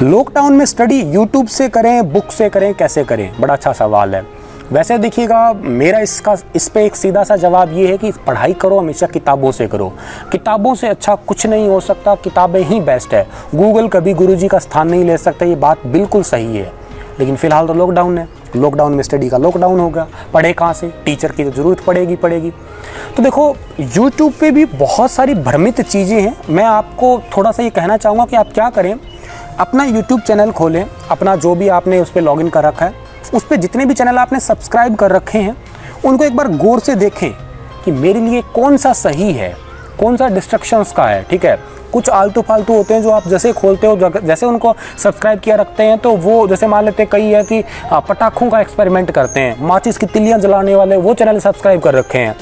लॉकडाउन में स्टडी यूट्यूब से करें, बुक से करें, कैसे करें, बड़ा अच्छा सवाल है। वैसे देखिएगा मेरा इस पे एक सीधा सा जवाब ये है कि पढ़ाई करो हमेशा किताबों से करो। किताबों से अच्छा कुछ नहीं हो सकता, किताबें ही बेस्ट है। गूगल कभी गुरुजी का स्थान नहीं ले सकता, ये बात बिल्कुल सही है। लेकिन फ़िलहाल तो लॉकडाउन है, लॉकडाउन में स्टडी का लॉकडाउन होगा, पढ़े कहाँ से, टीचर की तो ज़रूरत पड़ेगी। तो देखो यूट्यूब पे भी बहुत सारी भ्रमित चीज़ें हैं। मैं आपको थोड़ा सा ये कहना चाहूँगा कि आप क्या करें, अपना यूट्यूब चैनल खोलें, अपना जो भी आपने उस पर लॉगिन कर रखा है, उस पर जितने भी चैनल आपने सब्सक्राइब कर रखे हैं उनको एक बार गौर से देखें कि मेरे लिए कौन सा सही है, कौन सा डिस्ट्रक्शंस का है। ठीक है, कुछ आलतू फालतू होते हैं जो आप जैसे खोलते हो, जैसे उनको सब्सक्राइब किया रखते हैं, तो वो जैसे मान लेते हैं कई है कि पटाखों का एक्सपेरिमेंट करते हैं, माचिस की तिल्लियाँ जलाने वाले वो चैनल सब्सक्राइब कर रखे हैं।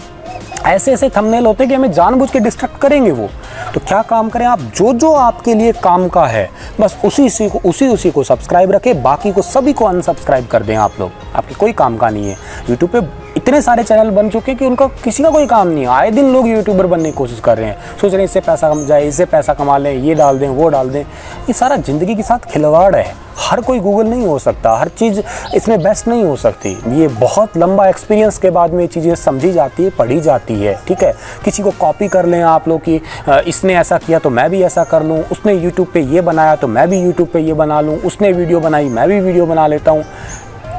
ऐसे थंबनेल होते हैं कि हमें जानबूझ के डिस्ट्रैक्ट करेंगे वो। तो क्या काम करें आप, जो आपके लिए काम का है बस उसी को सब्सक्राइब रखें, बाकी को सभी को अनसब्सक्राइब कर दें आप लोग। आपके कोई काम का नहीं है। यूट्यूब पे इतने सारे चैनल बन चुके हैं कि उनका किसी का कोई काम नहीं है। आए दिन लोग यूट्यूबर बनने की कोशिश कर रहे हैं, सोच रहे हैं इससे पैसा कम जाए, इससे पैसा कमा लें, ये डाल दें, वो डाल दें। ये सारा ज़िंदगी के साथ खिलवाड़ है। हर कोई गूगल नहीं हो सकता, हर चीज़ इसमें बेस्ट नहीं हो सकती। ये बहुत लंबा एक्सपीरियंस के बाद में ये चीज़ें समझी जाती है, पढ़ी जाती है। ठीक है, किसी को कॉपी कर लें आप लोग कि इसने ऐसा किया तो मैं भी ऐसा कर लूँ, उसने यूट्यूब पे ये बनाया तो मैं भी यूट्यूब पे ये बना लूँ, उसने वीडियो बनाई मैं भी वीडियो बना लेता हूँ।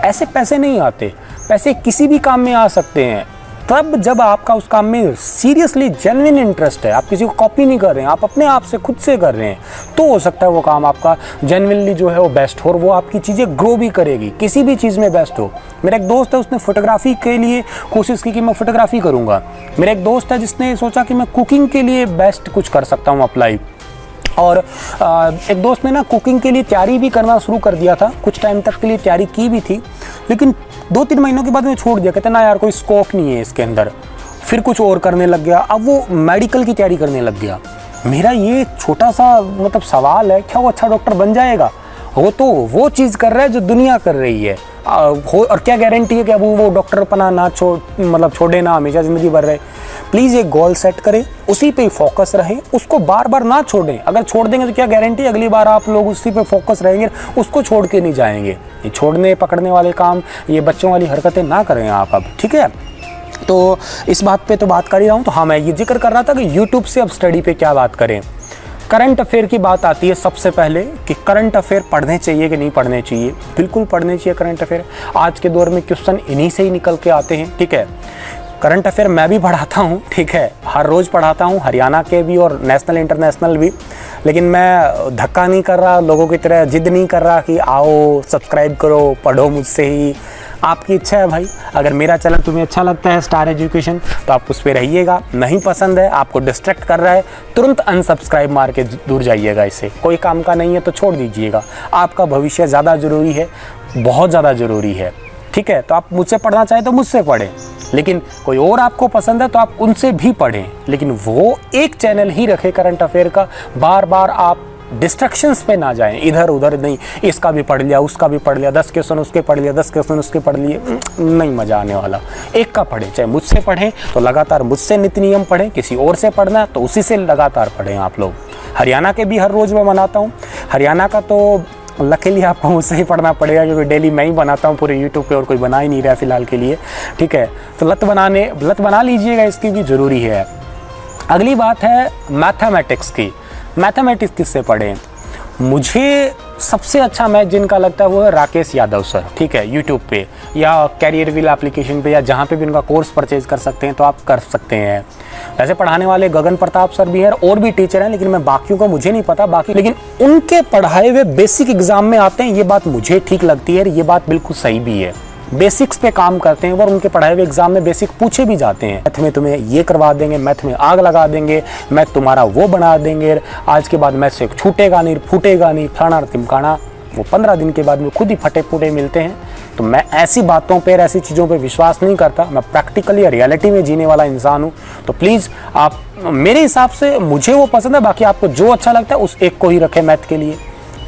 ऐसे पैसे नहीं आते। पैसे किसी भी काम में आ सकते हैं तब जब आपका उस काम में सीरियसली जेन्युइन इंटरेस्ट है। आप किसी को कॉपी नहीं कर रहे हैं, आप अपने आप से खुद से कर रहे हैं, तो हो सकता है वो काम आपका जेन्युइनली जो है वो बेस्ट हो और वो आपकी चीज़ें ग्रो भी करेगी, किसी भी चीज़ में बेस्ट हो। मेरा एक दोस्त है, उसने फोटोग्राफी के लिए कोशिश की कि मैं फोटोग्राफी करूँगा। मेरा एक दोस्त है जिसने सोचा कि मैं कुकिंग के लिए बेस्ट कुछ कर सकता हूँ अप्लाई। और एक दोस्त ने ना कुकिंग के लिए तैयारी भी करना शुरू कर दिया था, कुछ टाइम तक के लिए तैयारी की भी थी, लेकिन 2-3 महीनों के बाद में छोड़ दिया। कहते ना यार कोई स्कोप नहीं है इसके अंदर, फिर कुछ और करने लग गया। अब वो मेडिकल की तैयारी करने लग गया। मेरा ये छोटा सा मतलब सवाल है, क्या वो अच्छा डॉक्टर बन जाएगा? वो तो वो चीज़ कर रहा है जो दुनिया कर रही है, और क्या गारंटी है कि अब वो डॉक्टर पना ना छोड़े ना हमेशा ज़िंदगी भर रहे। प्लीज़ एक गोल सेट करें, उसी पे फोकस रहें, उसको बार बार ना छोड़ें। अगर छोड़ देंगे तो क्या गारंटी अगली बार आप लोग उसी पे फोकस रहेंगे, उसको छोड़ के नहीं जाएंगे। ये छोड़ने पकड़ने वाले काम, ये बच्चों वाली हरकतें ना करें आप अब, ठीक है। तो इस बात पे तो बात कर ही रहा हूँ। तो हाँ, मैं ये जिक्र कर रहा था कि यूट्यूब से अब स्टडी पे क्या बात करें। करंट अफेयर की बात आती है सबसे पहले कि करंट अफेयर पढ़ने चाहिए कि नहीं पढ़ने चाहिए। बिल्कुल पढ़ने चाहिए करंट अफेयर। आज के दौर में क्वेश्चन इन्हीं से ही निकल के आते हैं, ठीक है। करंट अफेयर मैं भी पढ़ाता हूँ, ठीक है, हर रोज़ पढ़ाता हूँ, हरियाणा के भी और नेशनल इंटरनेशनल भी। लेकिन मैं धक्का नहीं कर रहा, लोगों की तरह जिद नहीं कर रहा कि आओ सब्सक्राइब करो, पढ़ो मुझसे ही। आपकी इच्छा है भाई, अगर मेरा चैनल तुम्हें अच्छा लगता है स्टार एजुकेशन तो आप उस पर रहिएगा। नहीं पसंद है, आपको डिस्ट्रैक्ट कर रहा है, तुरंत अनसब्सक्राइब मार के दूर जाइएगा। इससे कोई काम का नहीं है तो छोड़ दीजिएगा। आपका भविष्य ज़्यादा ज़रूरी है, बहुत ज़्यादा ज़रूरी है, ठीक है। तो आप मुझसे पढ़ना चाहें तो मुझसे पढ़ें, लेकिन कोई और आपको पसंद है तो आप उनसे भी पढ़ें, लेकिन वो एक चैनल ही रखें करंट अफेयर का। बार बार आप डिस्ट्रक्शंस पे ना जाएं, इधर उधर नहीं, इसका भी पढ़ लिया, उसका भी पढ़ लिया, 10 क्वेश्चन उसके पढ़ लिया, 10 क्वेश्चन उसके पढ़ लिए, नहीं मज़ा आने वाला। एक का पढ़ें, चाहे मुझसे पढ़ें तो लगातार मुझसे नित्य नियम पढ़ें, किसी और से पढ़ना है तो उसी से लगातार पढ़ें आप लोग। हरियाणा के भी हर रोज़ मैं बनाता हूँ, हरियाणा का तो लकीली आपको मुझसे ही पढ़ना पड़ेगा, क्योंकि डेली मैं ही बनाता हूँ पूरे यूट्यूब पे और कोई बना ही नहीं रहा फिलहाल के लिए, ठीक है। तो लत बना लीजिएगा, इसकी भी ज़रूरी है। अगली बात है मैथमेटिक्स की। मैथमेटिक्स किससे पढ़ें? मुझे सबसे अच्छा मैथ जिनका लगता है वो है राकेश यादव सर, ठीक है। यूट्यूब पे या कैरियर व्हील एप्लीकेशन पे या जहाँ पे भी उनका कोर्स परचेज कर सकते हैं तो आप कर सकते हैं। वैसे पढ़ाने वाले गगन प्रताप सर भी हैं और भी टीचर हैं, लेकिन मैं बाकियों को मुझे नहीं पता बाकी, लेकिन उनके पढ़ाए हुए बेसिक एग्जाम में आते हैं, ये बात मुझे ठीक लगती है, ये बात बिल्कुल सही भी है। बेसिक्स पे काम करते हैं और उनके पढ़ाए हुए एग्जाम में बेसिक पूछे भी जाते हैं। मैथ में तुम्हें ये करवा देंगे, मैथ में आग लगा देंगे, मैथ तुम्हारा वो बना देंगे, आज के बाद मैथ से छूटेगा नहीं, फूटेगा नहीं, फलाना तिमकाना। वो 15 दिन के बाद में खुद ही फटे फूटे मिलते हैं। तो मैं ऐसी बातों पर, ऐसी चीज़ों पर विश्वास नहीं करता। मैं प्रैक्टिकली या रियलिटी में जीने वाला इंसान हूँ। तो प्लीज़ आप, मेरे हिसाब से मुझे वो पसंद है, बाकी आपको जो अच्छा लगता है उस एक को ही रखें मैथ के लिए।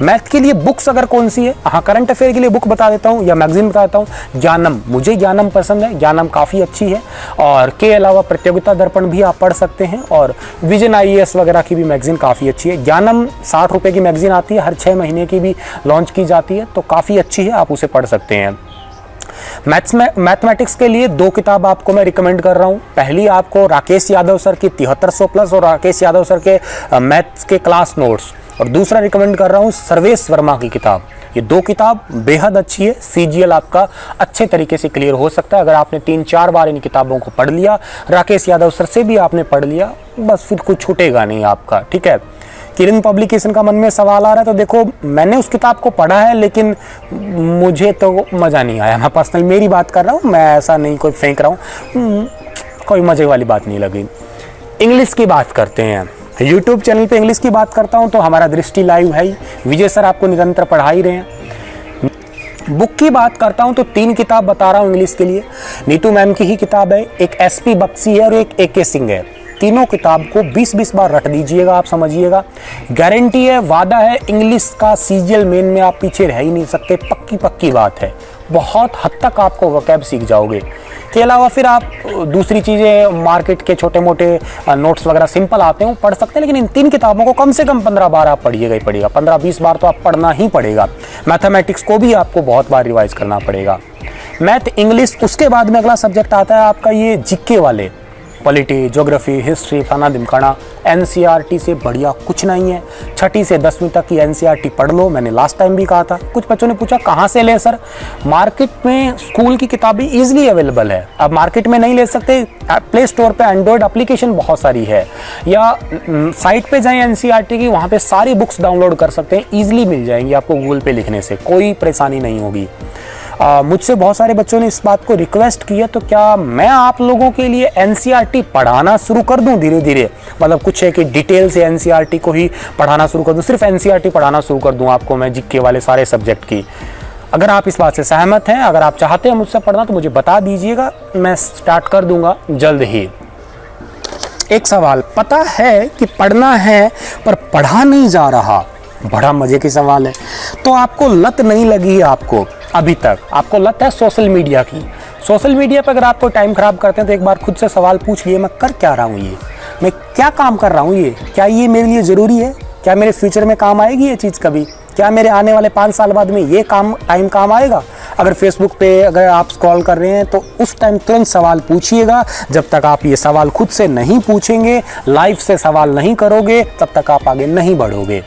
मैथ के लिए बुक्स अगर कौन सी है, हाँ करंट अफेयर के लिए बुक बता देता हूँ या मैगजीन बता देता हूँ। ज्ञानम, मुझे ज्ञानम पसंद है, ज्ञानम काफ़ी अच्छी है। और के अलावा प्रतियोगिता दर्पण भी आप पढ़ सकते हैं, और विजन IAS वगैरह की भी मैगजीन काफ़ी अच्छी है। ज्ञानम 60 रुपये की मैगजीन आती है, हर 6 महीने की भी लॉन्च की जाती है, तो काफ़ी अच्छी है, आप उसे पढ़ सकते हैं। मैथमेटिक्स के लिए 2 किताब आपको मैं रिकमेंड कर रहा हूँ। पहली आपको राकेश यादव सर की 7300 प्लस और राकेश यादव सर के मैथ्स के क्लास नोट्स, और दूसरा रिकमेंड कर रहा हूँ सर्वेश वर्मा की किताब। ये 2 किताब बेहद अच्छी है। CGL आपका अच्छे तरीके से क्लियर हो सकता है अगर आपने 3-4 बार इन किताबों को पढ़ लिया। राकेश यादव सर से भी आपने पढ़ लिया, बस फिर कुछ छूटेगा नहीं आपका, ठीक है। किरण पब्लिकेशन का मन में सवाल आ रहा है, तो देखो मैंने उस किताब को पढ़ा है, लेकिन मुझे तो मज़ा नहीं आया। मैं पर्सनल मेरी बात कर रहा हूँ, मैं ऐसा नहीं कोई फेंक रहा हूँ, कोई मज़े वाली बात नहीं लगी। इंग्लिश की बात करते हैं। यूट्यूब चैनल पे इंग्लिश की बात करता हूँ तो हमारा दृष्टि लाइव है ही, विजय सर आपको निरंतर पढ़ा ही रहे हैं। बुक की बात करता हूँ तो 3 किताब बता रहा हूँ इंग्लिश के लिए। नीतू मैम की ही किताब है, एक SP बख्शी है और एक AK सिंह है। तीनों किताब को 20-20 बार रट दीजिएगा, आप समझिएगा। गारंटी है, वादा है, इंग्लिश का CGL मेन में आप पीछे रह ही नहीं सकते, पक्की बात है। बहुत हद तक आपको वोकैब सीख जाओगे। के अलावा फिर आप दूसरी चीज़ें मार्केट के छोटे मोटे नोट्स वगैरह सिंपल आते हैं वो पढ़ सकते हैं, लेकिन इन 3 किताबों को कम से कम 15 बार आप पढ़िएगा ही पढ़िएगा। 15-20 बार तो आप पढ़ना ही पड़ेगा। मैथमेटिक्स को भी आपको बहुत बार रिवाइज करना पड़ेगा। मैथ, इंग्लिश, उसके बाद में अगला सब्जेक्ट आता है आपका ये GK वाले, पॉलिटी, ज्योग्राफी, हिस्ट्री, फलाना ढिमकाना। NCERT से बढ़िया कुछ नहीं है। 6ठी से 10वीं तक की NCERT पढ़ लो, मैंने लास्ट टाइम भी कहा था। कुछ बच्चों ने पूछा कहाँ से लें सर? मार्केट में स्कूल की किताबें ईजिली अवेलेबल है। अब मार्केट में नहीं ले सकते, प्ले स्टोर पे एंड्रॉयड एप्लीकेशन बहुत सारी है, या साइट पे जाएं NCERT की, वहाँ पे सारी बुक्स डाउनलोड कर सकते हैं, ईजिली मिल जाएंगी आपको गूगल पे लिखने से, कोई परेशानी नहीं होगी। मुझसे बहुत सारे बच्चों ने इस बात को रिक्वेस्ट की है, तो क्या मैं आप लोगों के लिए NCERT पढ़ाना शुरू कर दूं धीरे धीरे? मतलब कुछ है कि डिटेल से NCERT को ही पढ़ाना शुरू कर दूं, सिर्फ NCERT पढ़ाना शुरू कर दूं आपको मैं GK वाले सारे सब्जेक्ट की? अगर आप इस बात से सहमत हैं, अगर आप चाहते हैं मुझसे पढ़ना, तो मुझे बता दीजिएगा, मैं स्टार्ट कर दूंगा जल्द ही। एक सवाल, पता है कि पढ़ना है पर पढ़ा नहीं जा रहा, बड़ा मजे की सवाल है। तो आपको लत नहीं लगी है, आपको अभी तक आपको लत है सोशल मीडिया की। सोशल मीडिया पर अगर आपको टाइम खराब करते हैं तो एक बार खुद से सवाल पूछ लिए, मैं कर क्या रहा हूँ, ये मैं क्या काम कर रहा हूँ, ये क्या ये मेरे लिए ज़रूरी है? क्या मेरे फ्यूचर में काम आएगी ये चीज़ कभी? क्या मेरे आने वाले 5 साल बाद में ये टाइम काम आएगा? अगर फेसबुक पे अगर आप स्क्रॉल कर रहे हैं तो उस टाइम तुरंत सवाल पूछिएगा। जब तक आप ये सवाल खुद से नहीं पूछेंगे, लाइव से सवाल नहीं करोगे, तब तक आप आगे नहीं बढ़ोगे।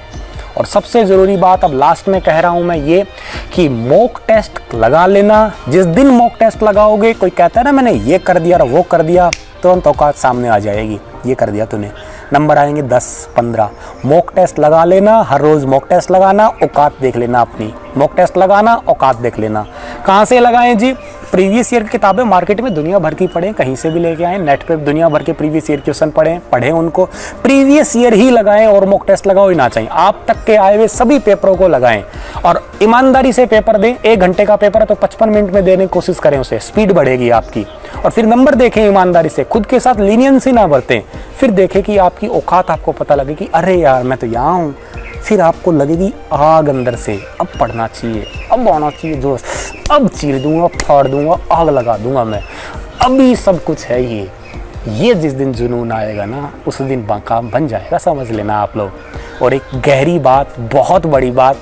और सबसे ज़रूरी बात अब लास्ट में कह रहा हूँ मैं ये कि मॉक टेस्ट लगा लेना। जिस दिन मॉक टेस्ट लगाओगे, कोई कहता है ना मैंने ये कर दिया और वो कर दिया, तुरंत औकात सामने आ जाएगी, ये कर दिया तूने, नंबर आएंगे 10-15। मॉक टेस्ट लगा लेना, हर रोज़ मॉक टेस्ट लगाना, औकात देख लेना अपनी। मॉक टेस्ट लगाना, औकात देख लेना। कहाँ से लगाएं जी? प्रीवियस ईयर की किताबें मार्केट में दुनिया भर की पढ़ें, कहीं से भी लेके आएँ, नेट पे दुनिया भर के प्रीवियस ईयर क्वेश्चन पढ़ें उनको, प्रीवियस ईयर ही लगाएं और मॉक टेस्ट लगाओ ही ना चाहिए, आप तक के आए हुए सभी पेपरों को लगाएं और ईमानदारी से पेपर दें। 1 घंटे का पेपर है तो 55 मिनट में देने की कोशिश करें, उसे स्पीड बढ़ेगी आपकी। और फिर नंबर देखें ईमानदारी से, खुद के साथ लीनियंसी ना बरतें, फिर देखें कि आपकी औकात आपको पता लगे कि अरे यार मैं तो यहाँ हूँ। फिर आपको लगेगी आग अंदर से, अब पढ़ना चाहिए, अब आना चाहिए दोस्त, अब चीर दूंगा, फाड़ दूंगा, आग लगा दूंगा मैं, अभी सब कुछ है ये जिस दिन जुनून आएगा ना, उस दिन काम बन जाएगा, समझ लेना आप लोग। और एक गहरी बात, बहुत बड़ी बात,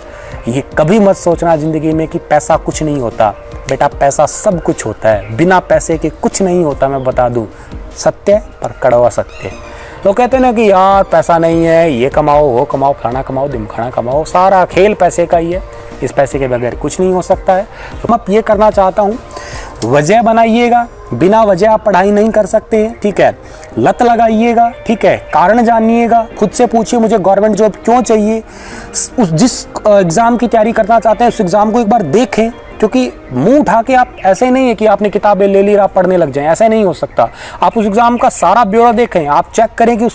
ये कभी मत सोचना ज़िंदगी में कि पैसा कुछ नहीं होता। बेटा पैसा सब कुछ होता है, बिना पैसे के कुछ नहीं होता, मैं बता दूं। सत्य पर कड़वा सत्य। लोग कहते हैं ना कि यार पैसा नहीं है, ये कमाओ वो कमाओ, फलाना कमाओ दिमखाना कमाओ, सारा खेल पैसे का ही है, इस पैसे के बगैर कुछ नहीं हो सकता है। तो मैं ये करना चाहता हूँ, वजह बनाइएगा, बिना वजह आप पढ़ाई नहीं कर सकते हैं, ठीक है। लत लगाइएगा, ठीक है, कारण जानिएगा, खुद से पूछिए मुझे गवर्नमेंट जॉब क्यों चाहिए। जिस एग्ज़ाम की तैयारी करना चाहते हैं उस एग्ज़ाम को एक बार देखें, क्योंकि मुंह उठा के आप, ऐसे नहीं है कि आपने किताबें ले ली और आप पढ़ने लग जाएं, ऐसा नहीं हो सकता। आप उस एग्ज़ाम का सारा ब्यौरा देखें, आप चेक करें कि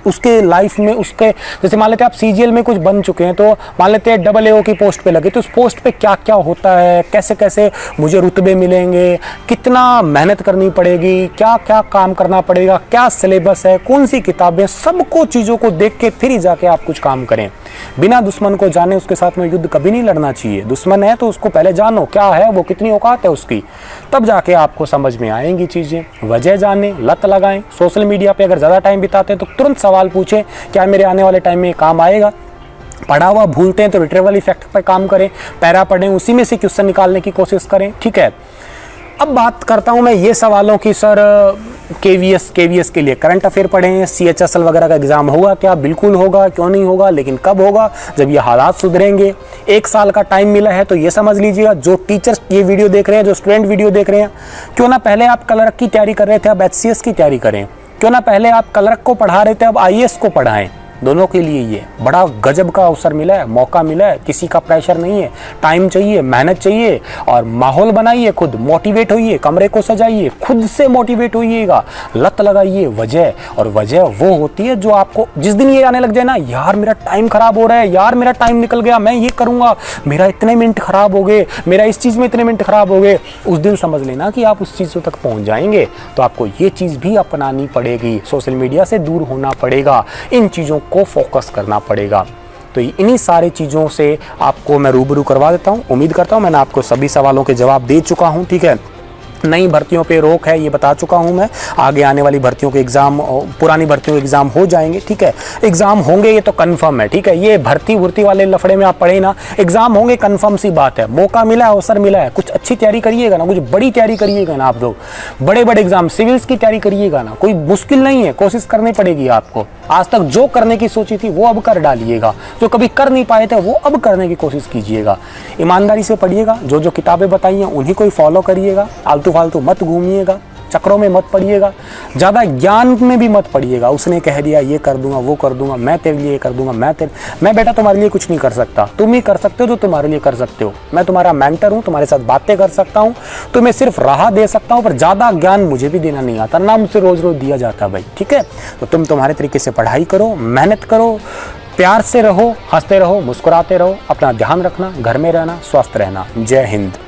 उसके लाइफ में, उसके जैसे मान लेते हैं आप सीजीएल में कुछ बन चुके हैं, तो मान लेते हैं AAO की पोस्ट पे लगे, तो उस पोस्ट पे क्या क्या होता है, कैसे कैसे मुझे रुतबे मिलेंगे, कितना मेहनत करनी पड़ेगी, क्या क्या काम करना पड़ेगा, क्या सिलेबस है, कौन सी किताबें, सबको चीज़ों को देख के फिर ही जाके आप कुछ काम करें। बिना दुश्मन को जाने उसके साथ में युद्ध कभी नहीं लड़ना चाहिए। दुश्मन है तो उसको पहले जानो क्या है वो, कितनी औकात है उसकी, तब जाके आपको समझ में आएंगी चीज़ें। वजह जाने, लत लगाएं। सोशल मीडिया पे अगर ज़्यादा टाइम बिताते हैं तो तुरंत सवाल पूछें, क्या मेरे आने वाले टाइम में काम आएगा। पढ़ा हुआ भूलते हैं तो रिट्रीवल इफेक्ट पर काम करें, पैरा पढ़ें, उसी में से क्वेश्चन निकालने की कोशिश करें, ठीक है। अब बात करता हूं मैं ये सवालों की, सर केवीएस के लिए करंट अफेयर पढ़ें, CHSL वगैरह का एग्जाम होगा क्या? बिल्कुल होगा, क्यों नहीं होगा, लेकिन कब होगा? जब ये हालात सुधरेंगे। 1 साल का टाइम मिला है तो ये समझ लीजिएगा, जो टीचर्स ये वीडियो देख रहे हैं, जो स्टूडेंट वीडियो देख रहे हैं, क्यों ना पहले आप क्लर्क की तैयारी कर रहे थे, अब HCS की तैयारी करें। क्यों ना पहले आप क्लर्क को पढ़ा रहे थे, अब IAS को पढ़ाएं। दोनों के लिए ये बड़ा गजब का अवसर मिला है, मौका मिला है। किसी का प्रेशर नहीं है, टाइम चाहिए, मेहनत चाहिए और माहौल बनाइए, खुद मोटिवेट होइए, कमरे को सजाइए, खुद से मोटिवेट होइएगा, लत लगाइए वजह। और वजह वो होती है जो आपको, जिस दिन ये आने लग जाए ना, यार मेरा टाइम खराब हो रहा है, यार मेरा टाइम निकल गया, मैं ये करूँगा, मेरा इतने मिनट खराब हो गए, मेरा इस चीज़ में इतने मिनट खराब हो गए, उस दिन समझ लेना कि आप उस चीज़ तक पहुँच जाएंगे। तो आपको ये चीज़ भी अपनानी पड़ेगी, सोशल मीडिया से दूर होना पड़ेगा, इन चीज़ों को फोकस करना पड़ेगा। तो इन्हीं सारी चीज़ों से आपको मैं रूबरू करवा देता हूँ। उम्मीद करता हूँ मैंने आपको सभी सवालों के जवाब दे चुका हूँ, ठीक है। नई भर्तियों पे रोक है ये बता चुका हूँ मैं, आगे आने वाली भर्तियों के एग्ज़ाम, पुरानी भर्तियों के एग्ज़ाम हो जाएंगे, ठीक है। एग्ज़ाम होंगे ये तो कंफर्म है, ठीक है। ये भर्ती वाले लफड़े में आप पढ़े ना, एग्ज़ाम होंगे कंफर्म सी बात है। मौका मिला है, अवसर मिला है, कुछ अच्छी तैयारी करिएगा ना, कुछ बड़ी तैयारी करिएगा ना आप लोग, बड़े बड़े एग्ज़ाम, सिविल्स की तैयारी करिएगा ना, कोई मुश्किल नहीं है, कोशिश करनी पड़ेगी आपको। आज तक जो करने की सोची थी वो अब कर डालिएगा, जो कभी कर नहीं पाए थे वो अब करने की कोशिश कीजिएगा। ईमानदारी से पढ़िएगा, जो जो किताबें बताई हैं उन्हीं को ही फॉलो करिएगा, आलतू फालतू मत घूमिएगा, चक्रों में मत पड़िएगा, ज़्यादा ज्ञान में भी मत पड़िएगा। उसने कह दिया ये कर दूंगा, वो कर दूंगा, मैं तेरे लिए ये कर दूंगा, मैं बेटा तुम्हारे लिए कुछ नहीं कर सकता, तुम ही कर सकते हो जो तुम्हारे लिए कर सकते हो। मैं तुम्हारा मेंटर हूँ, तुम्हारे साथ बातें कर सकता हूँ, तुम्हें सिर्फ राह दे सकता हूँ, पर ज़्यादा ज्ञान मुझे भी देना नहीं आता, ना मुझसे रोज़ रोज़ दिया जाता भाई, ठीक है। तो तुम तुम्हारे तरीके से पढ़ाई करो, मेहनत करो, प्यार से रहो, हंसते रहो, मुस्कुराते रहो, अपना ध्यान रखना, घर में रहना, स्वस्थ रहना। जय हिंद।